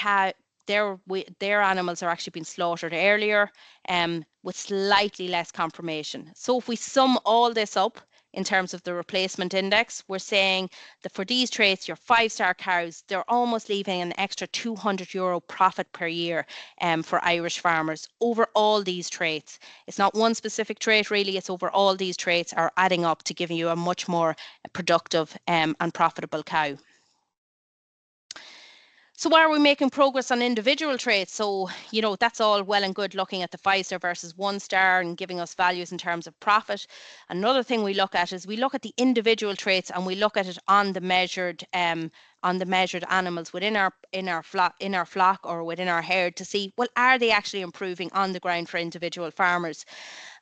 animals are actually being slaughtered earlier with slightly less conformation. So if we sum all this up in terms of the replacement index, we're saying that for these traits, your 5-star cows, they're almost leaving an extra 200 euro profit per year for Irish farmers over all these traits. It's not one specific trait really, it's over all these traits are adding up to giving you a much more productive and profitable cow. So are we making progress on individual traits? So, that's all well and good looking at the 5-star versus 1-star and giving us values in terms of profit. Another thing we look at is we look at the individual traits, and we look at it on the measured animals within our flock or within our herd to see, well, are they actually improving on the ground for individual farmers?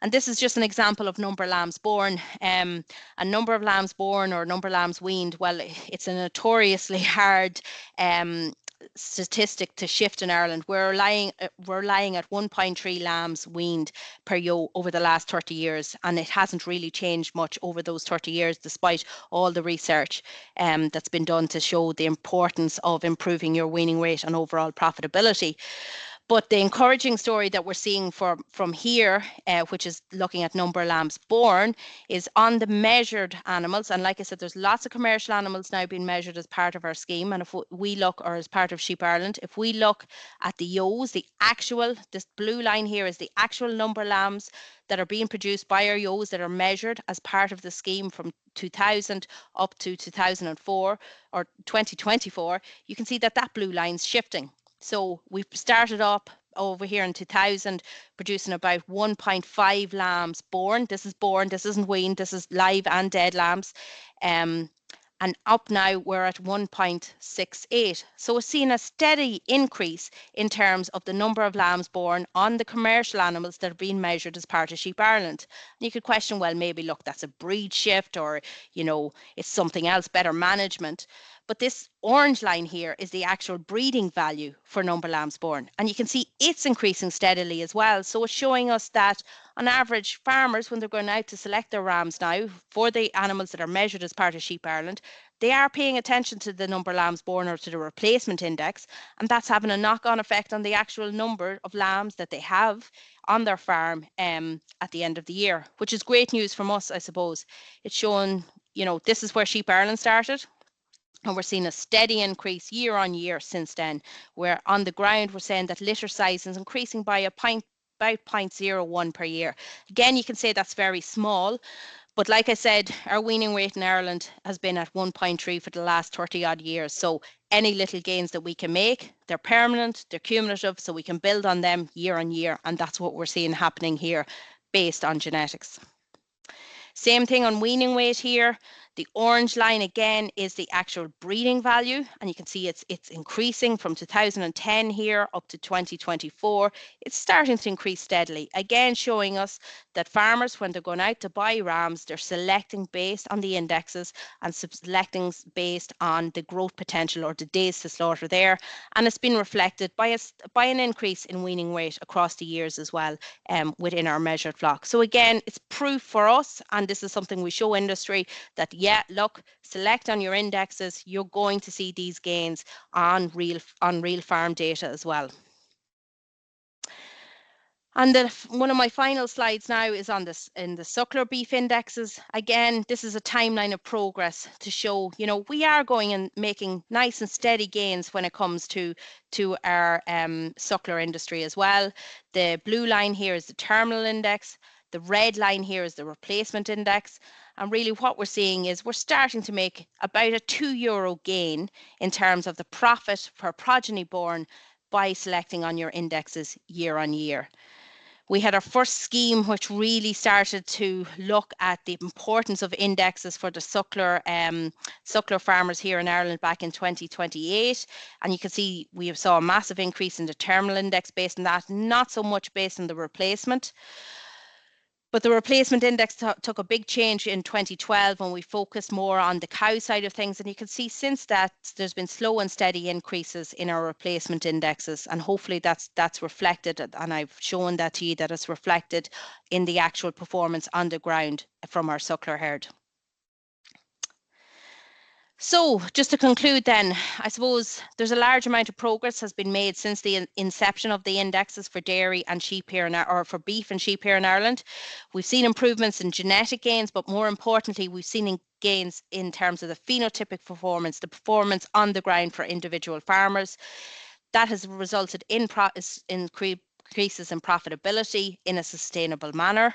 And this is just an example of number of lambs born. A number of lambs born or number of lambs weaned, well, it's a notoriously hard statistic to shift in Ireland. We're lying at 1.3 lambs weaned per ewe over the last 30 years, and it hasn't really changed much over those 30 years, despite all the research that's been done to show the importance of improving your weaning rate and overall profitability. But the encouraging story that we're seeing from here, which is looking at number of lambs born, is on the measured animals. And like I said, there's lots of commercial animals now being measured as part of our scheme. And if we look, or as part of Sheep Ireland, if we look at the ewes, this blue line here is the actual number of lambs that are being produced by our ewes that are measured as part of the scheme from 2000 up to 2004 or 2024, you can see that blue line's shifting. So we've started up over here in 2000 producing about 1.5 lambs born. This is born, this isn't weaned, this is live and dead lambs. And up now we're at 1.68. So we're seeing a steady increase in terms of the number of lambs born on the commercial animals that are being measured as part of Sheep Ireland. And you could question, well, maybe look, that's a breed shift, or it's something else, better management. But this orange line here is the actual breeding value for number of lambs born. And you can see it's increasing steadily as well. So it's showing us that on average, farmers, when they're going out to select their rams now for the animals that are measured as part of Sheep Ireland, they are paying attention to the number of lambs born or to the replacement index. And that's having a knock-on effect on the actual number of lambs that they have on their farm at the end of the year, which is great news from us, I suppose. It's showing, this is where Sheep Ireland started. And we're seeing a steady increase year on year since then, where on the ground we're saying that litter size is increasing by about 0.01 per year. Again, you can say that's very small, but like I said, our weaning rate in Ireland has been at 1.3 for the last 30 odd years. So any little gains that we can make, they're permanent, they're cumulative, so we can build on them year on year. And that's what we're seeing happening here based on genetics. Same thing on weaning weight here. The orange line again is the actual breeding value, and you can see it's increasing from 2010 here up to 2024. It's starting to increase steadily, again showing us that farmers, when they're going out to buy rams, they're selecting based on the indexes and selecting based on the growth potential or the days to slaughter there, and it's been reflected by an increase in weaning weight across the years as well within our measured flock. So again, it's proof for us, and this is something we show industry, that yeah, look, select on your indexes, you're going to see these gains on real farm data as well. And one of my final slides now is on this in the suckler beef indexes. Again, this is a timeline of progress to show, you know, we are going and making nice and steady gains when it comes to our suckler industry as well. The blue line here is the terminal index. The red line here is the replacement index. And really what we're seeing is we're starting to make about a €2 gain in terms of the profit per progeny born by selecting on your indexes year on year. We had our first scheme which really started to look at the importance of indexes for the suckler farmers here in Ireland back in 2028. And you can see we saw a massive increase in the terminal index based on that, not so much based on the replacement. But the replacement index took a big change in 2012 when we focused more on the cow side of things. And you can see since that there's been slow and steady increases in our replacement indexes. And hopefully that's reflected, and I've shown that to you, that it's reflected in the actual performance on the ground from our suckler herd. So just to conclude then, I suppose there's a large amount of progress has been made since the inception of the indexes for dairy and sheep here or for beef and sheep here in Ireland. We've seen improvements in genetic gains, but more importantly, we've seen gains in terms of the phenotypic performance, the performance on the ground for individual farmers. That has resulted in increases in profitability in a sustainable manner.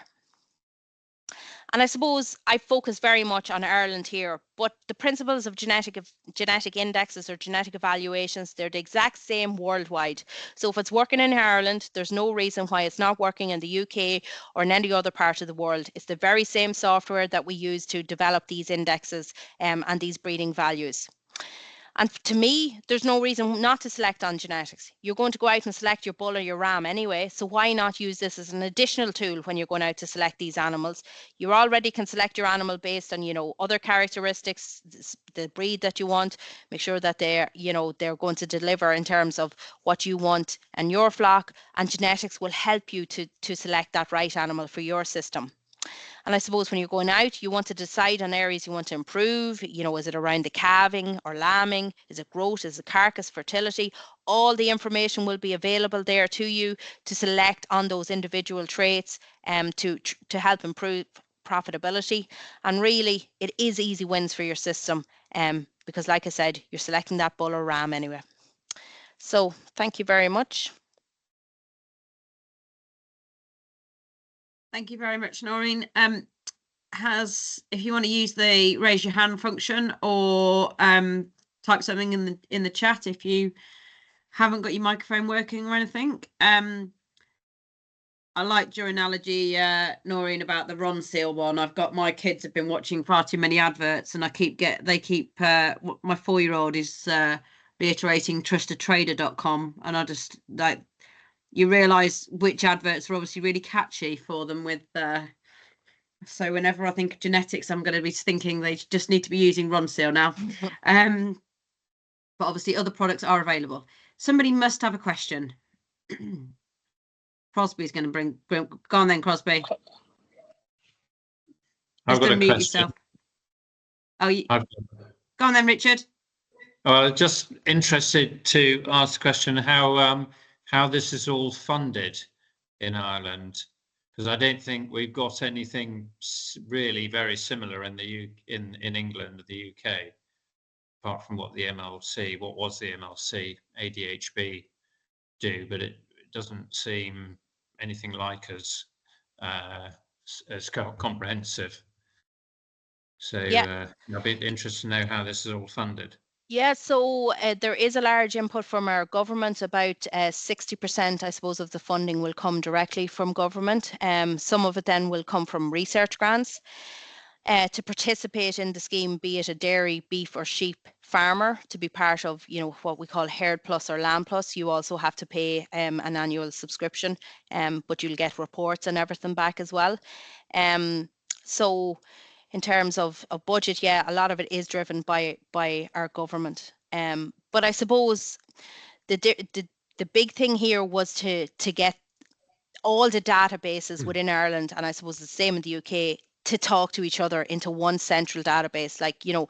And I suppose I focus very much on Ireland here, but the principles of genetic indexes or genetic evaluations, they're the exact same worldwide. So if it's working in Ireland, there's no reason why it's not working in the UK or in any other part of the world. It's the very same software that we use to develop these indexes and these breeding values. And to me, there's no reason not to select on genetics. You're going to go out and select your bull or your ram anyway, so why not use this as an additional tool when you're going out to select these animals? You already can select your animal based on, you know, other characteristics, the breed that you want. Make sure that they're going to deliver in terms of what you want and your flock, and genetics will help you to select that right animal for your system. And I suppose when you're going out, you want to decide on areas you want to improve. You know, is it around the calving or lambing? Is it growth? Is it carcass, fertility? All the information will be available there to you to select on those individual traits to help improve profitability. And really, it is easy wins for your system because, like I said, you're selecting that bull or ram anyway. So thank you very much. Thank you very much, Noirin. If you want to use the raise your hand function or type something in the chat if you haven't got your microphone working or anything. I liked your analogy, Noirin, about the Ron Seal one. My kids have been watching far too many adverts, and my 4-year-old is reiterating trustatrader.com, and I just like, you realize which adverts are obviously really catchy for them with so whenever I think genetics, I'm going to be thinking they just need to be using Ron Seal now. But obviously other products are available. Somebody must have a question. Crosby's going to go on then, Crosby. I've got a question. Yourself. Oh, go on then, Richard. Just interested to ask a question how this is all funded in Ireland, because I don't think we've got anything really very similar in England or the UK, apart from what was the MLC, ADHB do, but it doesn't seem anything like as comprehensive. So yeah. I'd be interested to know how this is all funded. Yeah, so there is a large input from our government. About 60%, I suppose, of the funding will come directly from government. Some of it then will come from research grants. to participate in the scheme, be it a dairy, beef or sheep farmer, to be part of, you know, what we call Herd Plus or Lamb Plus, you also have to pay an annual subscription, but you'll get reports and everything back as well. So in terms of budget, yeah, a lot of it is driven by our government. But I suppose the big thing here was to get all the databases within Ireland, and I suppose the same in the UK, to talk to each other into one central database. Like, you know,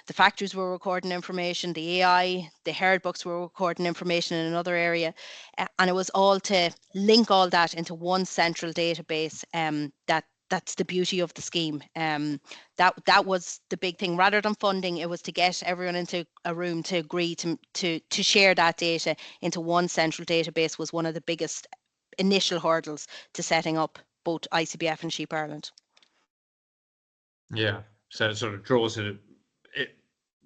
the factories were recording information, the AI, the herd books were recording information in another area, and it was all to link all that into one central database. That's the beauty of the scheme. That was the big thing. Rather than funding, it was to get everyone into a room to agree to share that data into one central database, was one of the biggest initial hurdles to setting up both ICBF and Sheep Ireland. Yeah, so it sort of draws it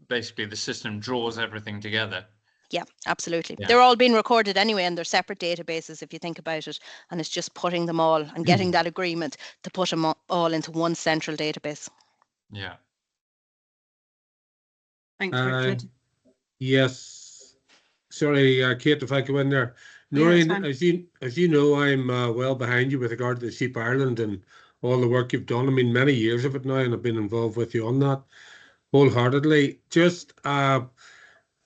basically the system draws everything together. Yeah, absolutely. Yeah. They're all being recorded anyway, and they're separate databases if you think about it, and it's just putting them all and getting that agreement to put them all into one central database. Yeah. Thanks, Richard. Yes. Sorry, Kate, if I go in there. Noirin, as you know, I'm well behind you with regard to the Sheep Ireland and all the work you've done. I mean, many years of it now, and I've been involved with you on that wholeheartedly. Just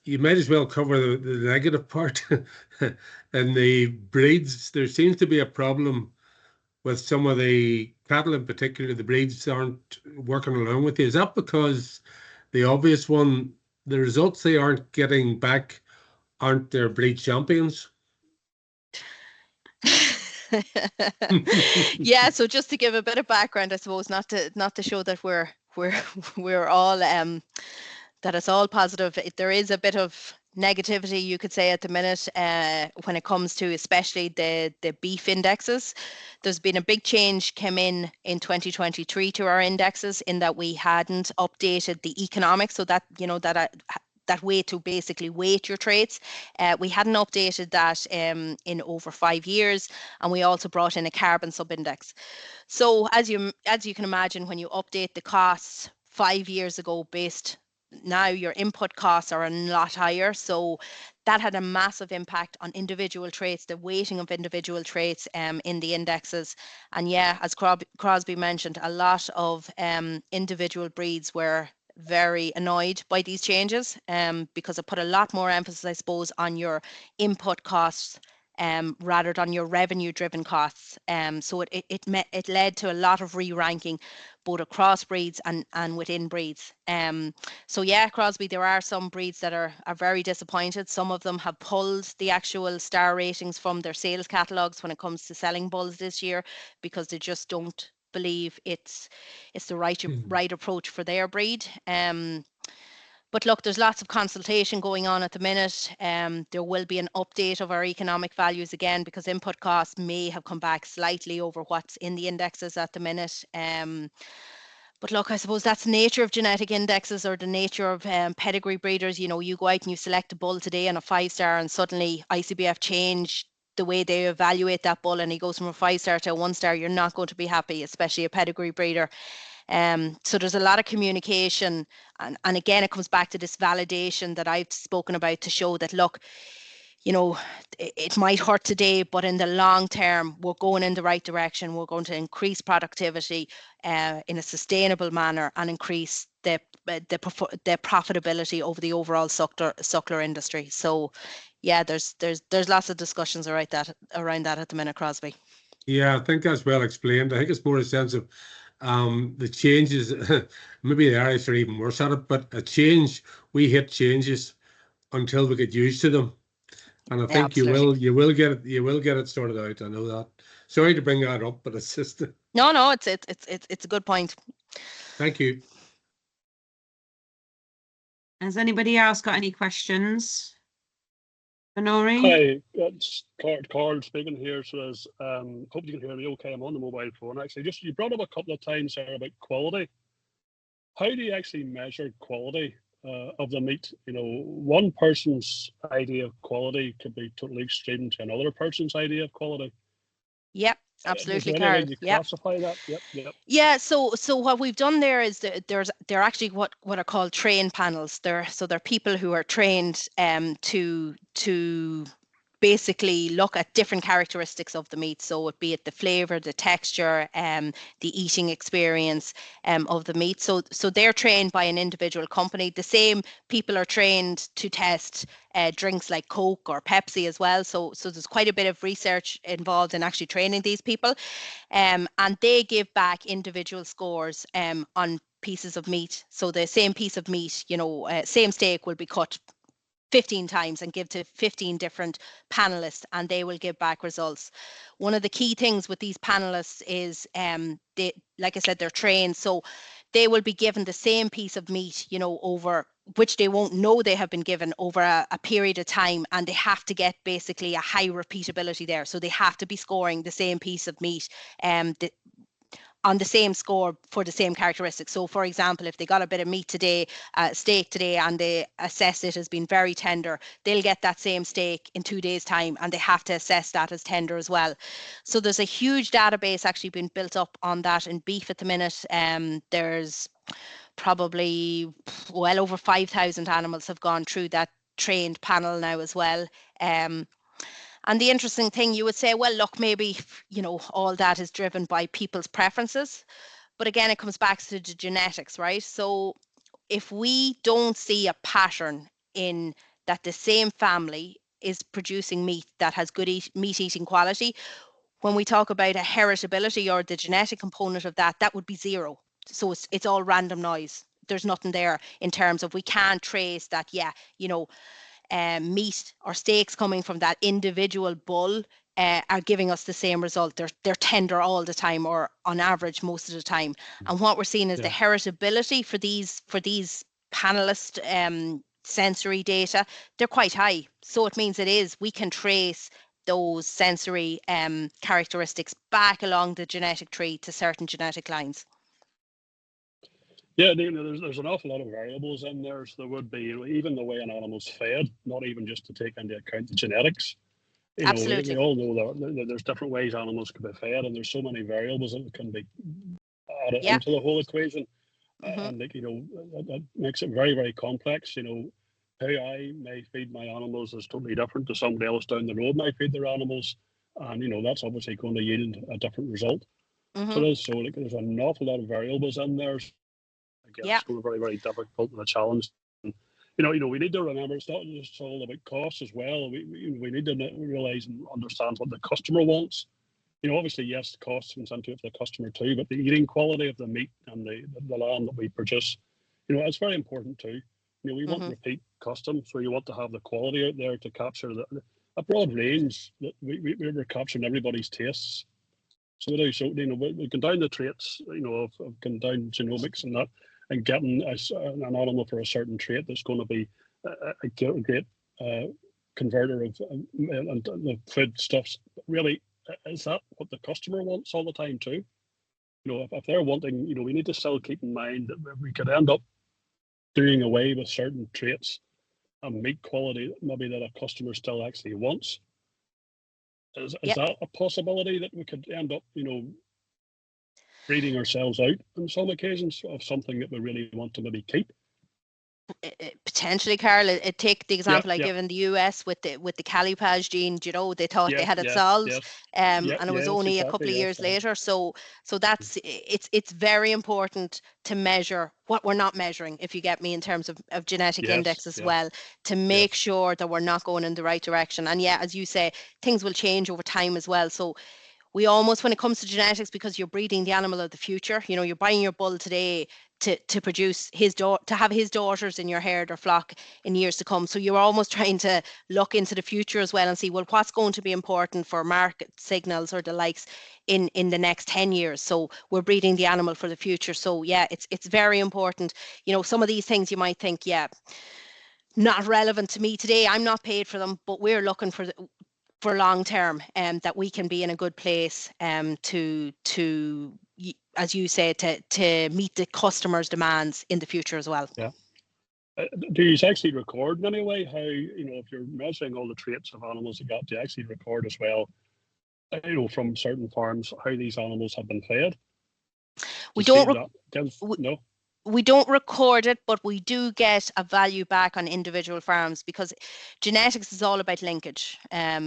you might as well cover the negative part. And the breeds, there seems to be a problem with some of the cattle in particular. The breeds aren't working along with you. Is that because the obvious one, the results they aren't getting back aren't their breed champions? Yeah, so just to give a bit of background, I suppose, not to show that we're all that it's all positive. There is a bit of negativity, you could say, at the minute when it comes to especially the beef indexes. There's been a big change came in 2023 to our indexes, in that we hadn't updated the economics, so that, you know, that way to basically weight your traits. We hadn't updated that in over 5 years, and we also brought in a carbon subindex. So as you can imagine, when you update the costs 5 years ago based now, your input costs are a lot higher. So that had a massive impact on individual traits, the weighting of individual traits in the indexes. And yeah, as Crosby mentioned, a lot of individual breeds were very annoyed by these changes because it put a lot more emphasis, I suppose, on your input costs rather than your revenue driven costs. So it led to a lot of re-ranking both across breeds and within breeds. So yeah, Crosby, there are some breeds that are very disappointed. Some of them have pulled the actual star ratings from their sales catalogues when it comes to selling bulls this year, because they just don't believe it's the right approach for their breed. But look, there's lots of consultation going on at the minute. There will be an update of our economic values again, because input costs may have come back slightly over what's in the indexes at the minute. But look, I suppose that's the nature of genetic indexes, or the nature of pedigree breeders. You know, you go out and you select a bull today on a 5-star, and suddenly ICBF change the way they evaluate that bull, and he goes from a 5-star to a 1-star. You're not going to be happy, especially a pedigree breeder. So there's a lot of communication, and again, it comes back to this validation that I've spoken about, to show that, look, you know, it might hurt today, but in the long term, we're going in the right direction. We're going to increase productivity in a sustainable manner, and increase the profitability over the overall suckler industry. So yeah, there's lots of discussions around that at the minute, Crosby. Yeah, I think that's well explained. I think it's more a sense of the changes. Maybe the Irish are even worse at it, but we hate changes until we get used to them. And I think you will get it sorted out. I know that. Sorry to bring that up, but it's just no, it's a good point. Thank you. Has anybody else got any questions? Noirin? Hi, it's Carl speaking here. So hope you can hear me okay. I'm on the mobile phone. Actually, just you brought up a couple of times there about quality. How do you actually measure quality of the meat? You know, one person's idea of quality could be totally extreme to another person's idea of quality. Yep, Is absolutely, there any way Carl. to Yep. classify that? Yep. Yeah, so what we've done there is that they're actually what are called train panels. They're people who are trained to basically look at different characteristics of the meat. So it be it the flavor, the texture, the eating experience of the meat. So they're trained by an individual company. The same people are trained to test drinks like Coke or Pepsi as well. So there's quite a bit of research involved in actually training these people. And they give back individual scores on pieces of meat. So the same piece of meat, same steak will be cut 15 times and give to 15 different panelists, and they will give back results. One of the key things with these panelists is they, like I said, they're trained, so they will be given the same piece of meat, over which they won't know they have been given over a period of time, and they have to get basically a high repeatability there. So they have to be scoring the same piece of meat on the same score for the same characteristics. So for example, if they got a bit of meat today, steak today, and they assess it as being very tender, they'll get that same steak in 2 days' time, and they have to assess that as tender as well. So there's a huge database actually been built up on that in beef at the minute. There's probably well over 5,000 animals have gone through that trained panel now as well. And the interesting thing, you would say, well, look, maybe, all that is driven by people's preferences. But again, it comes back to the genetics, right? So if we don't see a pattern in that the same family is producing meat that has good meat eating quality, when we talk about a heritability or the genetic component of that, that would be zero. So it's all random noise. There's nothing there in terms of we can't trace that, meat or steaks coming from that individual bull are giving us the same result. They're tender all the time, or on average most of the time. And what we're seeing is the heritability for these panelist sensory data, they're quite high. So it means we can trace those sensory characteristics back along the genetic tree to certain genetic lines. Yeah, there's an awful lot of variables in there. So there would be, even the way an animal's fed, not even just to take into account the genetics. Absolutely. We all know that there's different ways animals can be fed, and there's so many variables that can be added into the whole equation. And that makes it very, very complex. How I may feed my animals is totally different to somebody else down the road might feed their animals, and that's obviously going to yield a different result. So there's an awful lot of variables in there. Again, it's going to be very, very difficult and a challenge. And, we need to remember it's not just all about cost as well. We need to realize and understand what the customer wants. Obviously, yes, the cost comes into it for the customer too, but the eating quality of the meat and the lamb that we produce, it's very important too. We want repeat custom, so you want to have the quality out there to capture a broad range that we're capturing everybody's tastes. So we do. So we can down the traits, of can down genomics and that, and getting an animal for a certain trait that's going to be a great converter of and the food stuffs. Really, is that what the customer wants all the time too? If they're wanting, we need to still keep in mind that we could end up doing away with certain traits and meat quality maybe that a customer still actually wants. Is that a possibility that we could end up, breeding ourselves out on some occasions of something that we really want to maybe keep? Potentially, Carl. Take the example I give in the US with the calipage gene. They thought they had it solved, and it was only a couple of years later. So that's it's very important to measure what we're not measuring, if you get me, in terms of genetic index as well, to make sure that we're not going in the right direction. And as you say, things will change over time as well. So we almost, when it comes to genetics, because you're breeding the animal of the future, you're buying your bull today to produce to have his daughters in your herd or flock in years to come. So you're almost trying to look into the future as well and see, well, what's going to be important for market signals or the likes in the next 10 years. So we're breeding the animal for the future. So it's very important. Some of these things you might think, not relevant to me today. I'm not paid for them, but we're looking for long term, that we can be in a good place to as you say, to meet the customer's demands in the future as well. Do you actually record in any way how, if you're measuring all the traits of animals you got, do you actually record as well you know, from certain farms how these animals have been fed? We To don't see re- that no. we don't record it, but we do get a value back on individual farms because genetics is all about linkage.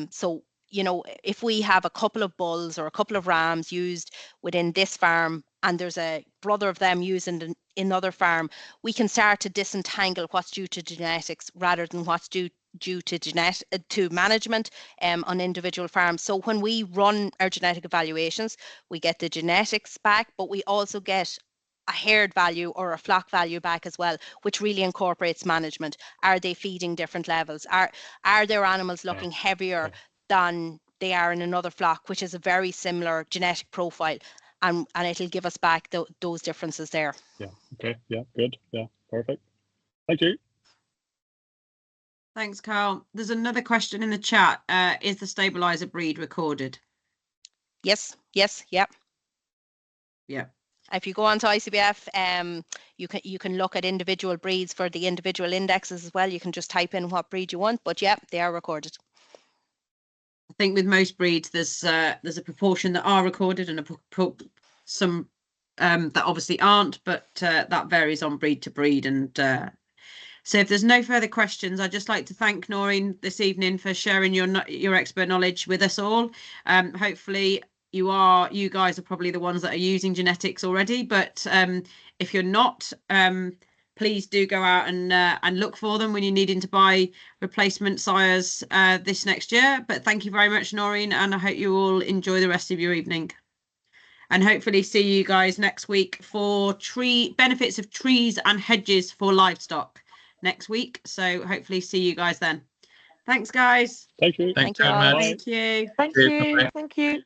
So, you know, if we have a couple of bulls or a couple of rams used within this farm and there's a brother of them used in another farm, we can start to disentangle what's due to genetics rather than what's due to management on individual farms. So when we run our genetic evaluations, we get the genetics back, but we also get a herd value or a flock value back as well, which really incorporates management. Are they feeding different levels? Are their animals looking heavier than they are in another flock, which is a very similar genetic profile? And it'll give us back those differences there. Yeah. Okay. Yeah. Good. Yeah. Perfect. Thank you. Thanks, Carl. There's another question in the chat. Is the stabilizer breed recorded? Yes. Yes. Yep. Yeah. If you go on to ICBF, you can look at individual breeds for the individual indexes as well. You can just type in what breed you want, but yeah, they are recorded. I think with most breeds, there's a proportion that are recorded and some that obviously aren't, but that varies on breed to breed. And so if there's no further questions, I'd just like to thank Noirin this evening for sharing your expert knowledge with us all. Hopefully you guys are probably the ones that are using genetics already, but if you're not, please do go out and look for them when you're needing to buy replacement sires this next year. But thank you very much, Noirin, and I hope you all enjoy the rest of your evening. And hopefully see you guys next week for benefits of trees and hedges for livestock next week. So hopefully see you guys then. Thanks, guys. Thank you. Thank you very all. much. Thank you. Thank Cheers, you. bye. Thank you.